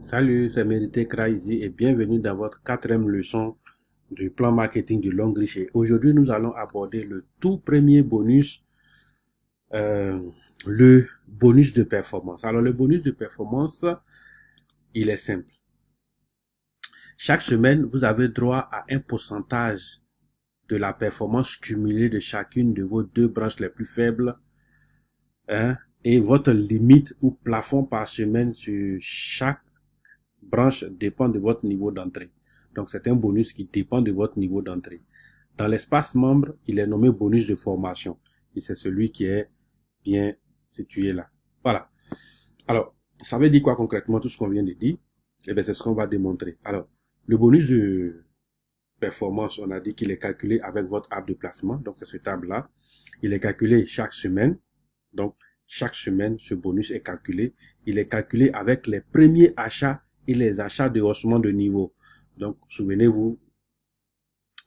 Salut, c'est Mérité Crazy et bienvenue dans votre quatrième leçon du plan marketing du Long Reach. Et aujourd'hui, nous allons aborder le tout premier bonus, le bonus de performance. Alors, le bonus de performance, il est simple. Chaque semaine, vous avez droit à un pourcentage de la performance cumulée de chacune de vos deux branches les plus faibles, hein, et votre limite ou plafond par semaine sur chaque branche dépend de votre niveau d'entrée. Donc, c'est un bonus qui dépend de votre niveau d'entrée. Dans l'espace membre, il est nommé bonus de formation. Et c'est celui qui est bien situé là. Voilà. Alors, ça veut dire quoi concrètement tout ce qu'on vient de dire? Eh bien, c'est ce qu'on va démontrer. Alors, le bonus de performance, on a dit qu'il est calculé avec votre arbre de placement. Donc, c'est ce table-là. Il est calculé chaque semaine. Donc, chaque semaine, ce bonus est calculé. Il est calculé avec les premiers achats et les achats de haussement de niveau. Donc, souvenez-vous,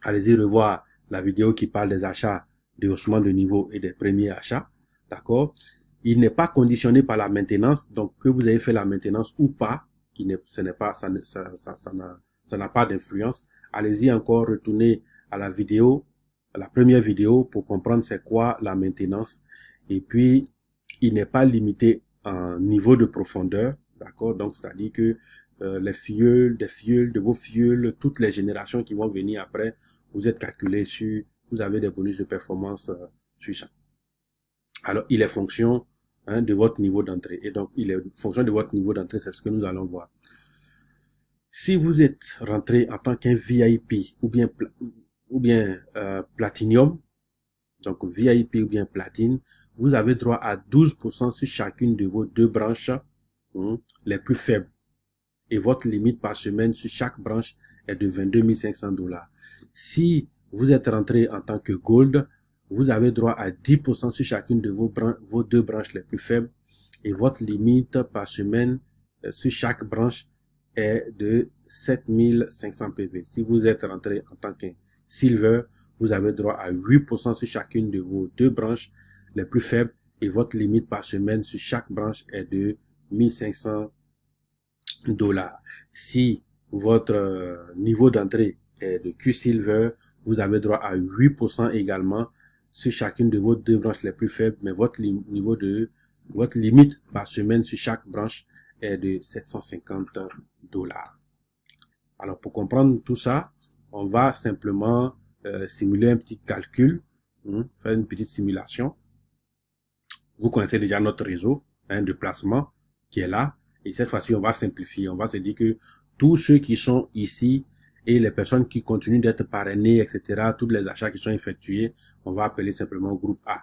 allez-y revoir la vidéo qui parle des achats de haussement de niveau et des premiers achats. D'accord? Il n'est pas conditionné par la maintenance. Donc, que vous ayez fait la maintenance ou pas, ça n'a pas d'influence. Allez-y encore retourner à la vidéo, à la première vidéo pour comprendre c'est quoi la maintenance. Et puis, il n'est pas limité en niveau de profondeur. D'accord? Donc, c'est-à-dire que les filleuls, de vos filleuls, toutes les générations qui vont venir après, vous êtes calculé sur, vous avez des bonus de performance sur ça. Alors, il est fonction de votre niveau d'entrée. Et donc, il est fonction de votre niveau d'entrée, c'est ce que nous allons voir. Si vous êtes rentré en tant qu'un VIP ou bien Platinum, donc VIP ou bien Platine, vous avez droit à 12% sur chacune de vos deux branches les plus faibles. Et votre limite par semaine sur chaque branche est de 22 500 $. Si vous êtes rentré en tant que Gold, vous avez droit à 10% sur chacune de vos deux branches les plus faibles. Et votre limite par semaine sur chaque branche est de 7 500 PV. Si vous êtes rentré en tant que Silver, vous avez droit à 8% sur chacune de vos deux branches les plus faibles. Et votre limite par semaine sur chaque branche est de 1500 $. Si votre niveau d'entrée est de Q-Silver, vous avez droit à 8% également sur chacune de vos deux branches les plus faibles, mais votre limite par semaine sur chaque branche est de 750 $. Alors, pour comprendre tout ça, on va simplement simuler un petit calcul, faire une petite simulation. Vous connaissez déjà notre réseau de placement qui est là. Et cette fois-ci, on va simplifier. On va se dire que tous ceux qui sont ici et les personnes qui continuent d'être parrainées, etc., tous les achats qui sont effectués, on va appeler simplement groupe A.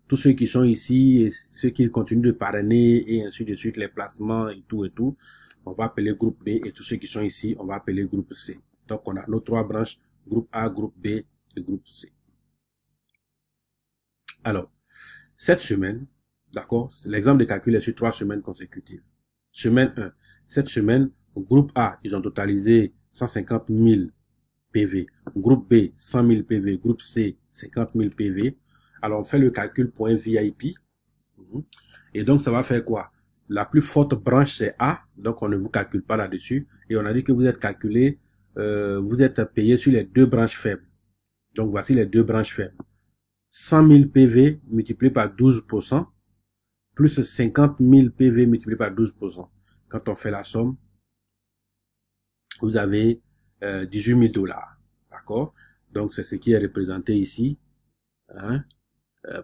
Tous ceux qui sont ici et ceux qui continuent de parrainer et ainsi de suite, les placements et tout, on va appeler groupe B. Et tous ceux qui sont ici, on va appeler groupe C. Donc, on a nos trois branches, groupe A, groupe B et groupe C. Alors, cette semaine, d'accord, l'exemple de calcul est sur 3 semaines consécutives. Semaine 1. Cette semaine, au groupe A, ils ont totalisé 150 000 PV. Groupe B, 100 000 PV. Groupe C, 50 000 PV. Alors, on fait le calcul pour un VIP. Et donc, ça va faire quoi? La plus forte branche, c'est A. Donc, on ne vous calcule pas là-dessus. Et on a dit que vous êtes calculé, vous êtes payé sur les deux branches faibles. Donc, voici les deux branches faibles. 100 000 PV multiplié par 12%. Plus 50 000 PV multiplié par 12%. Quand on fait la somme, vous avez 18 000 $. D'accord? Donc, c'est ce qui est représenté ici.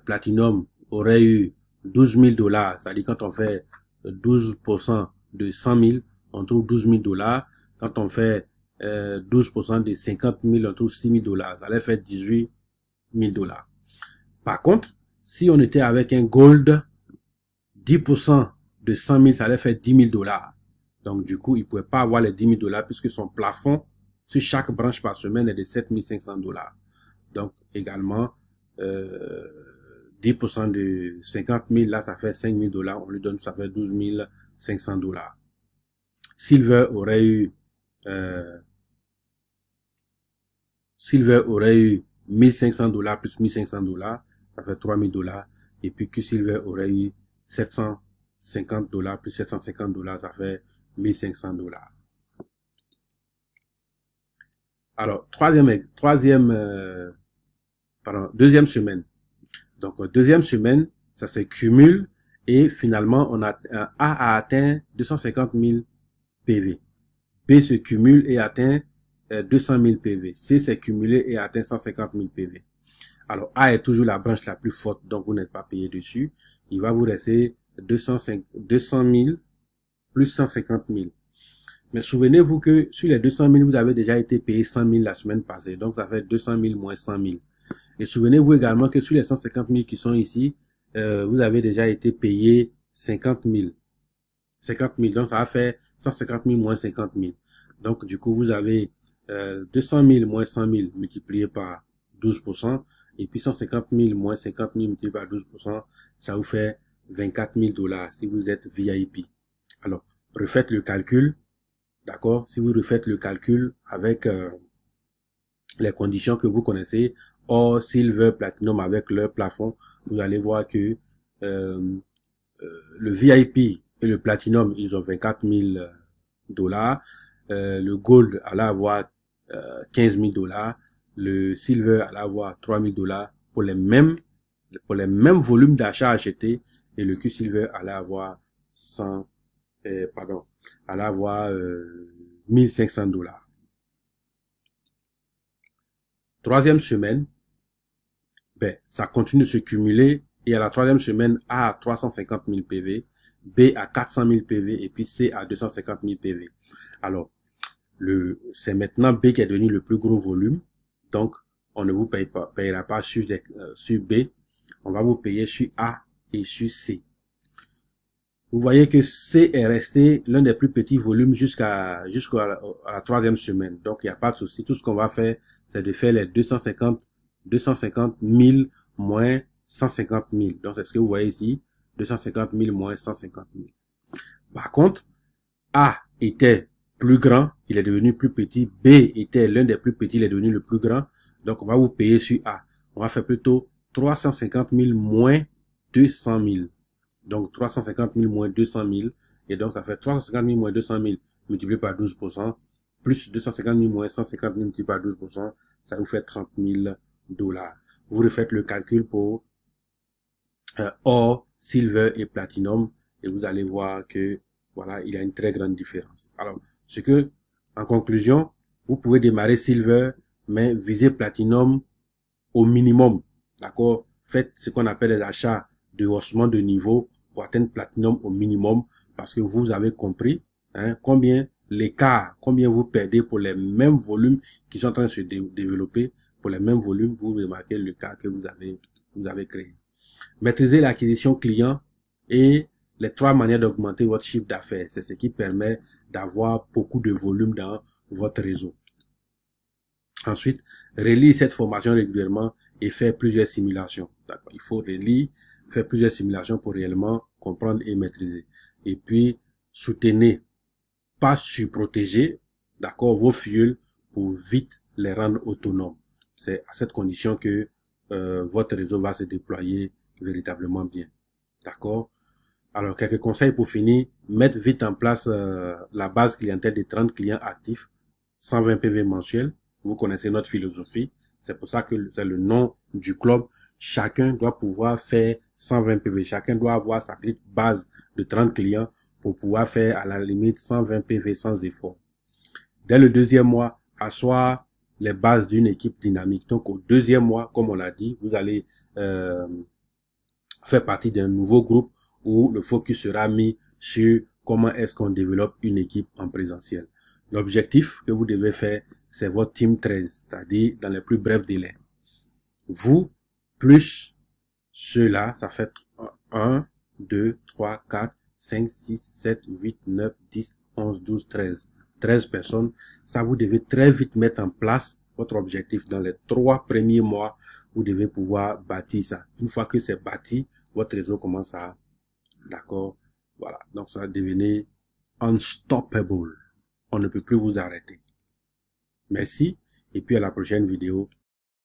Platinum aurait eu 12 000 $. C'est-à-dire quand on fait 12% de 100 000, on trouve 12 000 $. Quand on fait 12% de 50 000, on trouve 6 000 $. Ça allait faire 18 000 $. Par contre, si on était avec un Gold, 10% de 100 000, ça allait faire 10 000 $. Donc, du coup, il ne pouvait pas avoir les 10 000 $ puisque son plafond sur chaque branche par semaine est de 7 500 $. Donc, également, 10% de 50 000, là, ça fait 5 000 $. On lui donne, ça fait 12 500 $. Silver aurait eu 1500 $ plus 1500 $, ça fait 3 000 $. Et puis Q-Silver aurait eu 750 $ plus 750 $, ça fait $1 500. Alors, deuxième semaine. Donc, deuxième semaine, ça se cumule et finalement, A a atteint 250 000 PV. B se cumule et atteint 200 000 PV. C s'est cumulé et atteint 150 000 PV. Alors, A est toujours la branche la plus forte, donc vous n'êtes pas payé dessus. Il va vous rester 200 000 plus 150 000. Mais souvenez-vous que sur les 200 000, vous avez déjà été payé 100 000 la semaine passée. Donc, ça fait 200 000 moins 100 000. Et souvenez-vous également que sur les 150 000 qui sont ici, vous avez déjà été payé 50 000. 50 000. Donc, ça va faire 150 000 moins 50 000. Donc, du coup, vous avez 200 000 moins 100 000 multiplié par 12%. Et puis 150 000 moins 50 000 multiplié par 12%, ça vous fait $24 000 si vous êtes VIP. Alors, refaites le calcul. D'accord? Si vous refaites le calcul avec les conditions que vous connaissez, or Silver, Platinum avec leur plafond, vous allez voir que le VIP et le Platinum, ils ont $24 000. Le Gold allait avoir $15 000. Le Silver allait avoir $3 000 pour les mêmes volumes d'achats achetés, et le Q-Silver allait avoir allait avoir $1 500. Troisième semaine, ben, ça continue de se cumuler, et à la troisième semaine, A a 350 000 PV, B a 400 000 PV, et puis C a 250 000 PV. Alors, c'est maintenant B qui est devenu le plus gros volume, donc on ne vous payera pas sur B, on va vous payer sur A et sur C. Vous voyez que C est resté l'un des plus petits volumes jusqu'à la troisième semaine. Donc, il n'y a pas de souci. Tout ce qu'on va faire, c'est de faire les 250 000 moins 150 000. Donc, c'est ce que vous voyez ici. 250 000 moins 150 000. Par contre, A était plus grand, il est devenu plus petit. B était l'un des plus petits, il est devenu le plus grand. Donc, on va vous payer sur A. On va faire plutôt 350 000 moins 200 000. Donc, 350 000 moins 200 000. Et donc, ça fait 350 000 moins 200 000 multiplié par 12%, plus 250 000 moins 150 000 multiplié par 12%, ça vous fait $30 000. Vous refaites le calcul pour or, silver et platinum, et vous allez voir que, voilà, il y a une très grande différence. Alors, en conclusion, vous pouvez démarrer silver, mais visez platinum au minimum. D'accord? Faites ce qu'on appelle les achats de haussement de niveau pour atteindre platinum au minimum, parce que vous avez compris combien vous perdez pour les mêmes volumes qui sont en train de se développer. Pour les mêmes volumes, vous remarquez le cas que vous avez créé. Maîtriser l'acquisition client et les 3 manières d'augmenter votre chiffre d'affaires. C'est ce qui permet d'avoir beaucoup de volume dans votre réseau. Ensuite, relire cette formation régulièrement et faire plusieurs simulations. D'accord. Il faut relire, faire plusieurs simulations pour réellement comprendre et maîtriser. Et puis, soutenez, pas surprotéger, d'accord, vos fioles pour vite les rendre autonomes. C'est à cette condition que votre réseau va se déployer véritablement bien. D'accord. Alors, quelques conseils pour finir. Mettre vite en place la base clientèle de 30 clients actifs, 120 PV mensuels. Vous connaissez notre philosophie. C'est pour ça que c'est le nom du club. Chacun doit pouvoir faire 120 PV. Chacun doit avoir sa petite base de 30 clients pour pouvoir faire à la limite 120 PV sans effort. Dès le deuxième mois, asseoir les bases d'une équipe dynamique. Donc au deuxième mois, comme on l'a dit, vous allez faire partie d'un nouveau groupe où le focus sera mis sur comment est-ce qu'on développe une équipe en présentiel. L'objectif que vous devez faire, c'est votre team 13, c'est-à-dire dans les plus brefs délais. Vous, plus ceux-là, ça fait 1, 2, 3, 4, 5, 6, 7, 8, 9, 10, 11, 12, 13. 13 personnes. Ça, vous devez très vite mettre en place votre objectif. Dans les 3 premiers mois, vous devez pouvoir bâtir ça. Une fois que c'est bâti, votre réseau commence à... D'accord? Voilà. Donc, ça va devenir unstoppable. On ne peut plus vous arrêter. Merci. Et puis à la prochaine vidéo.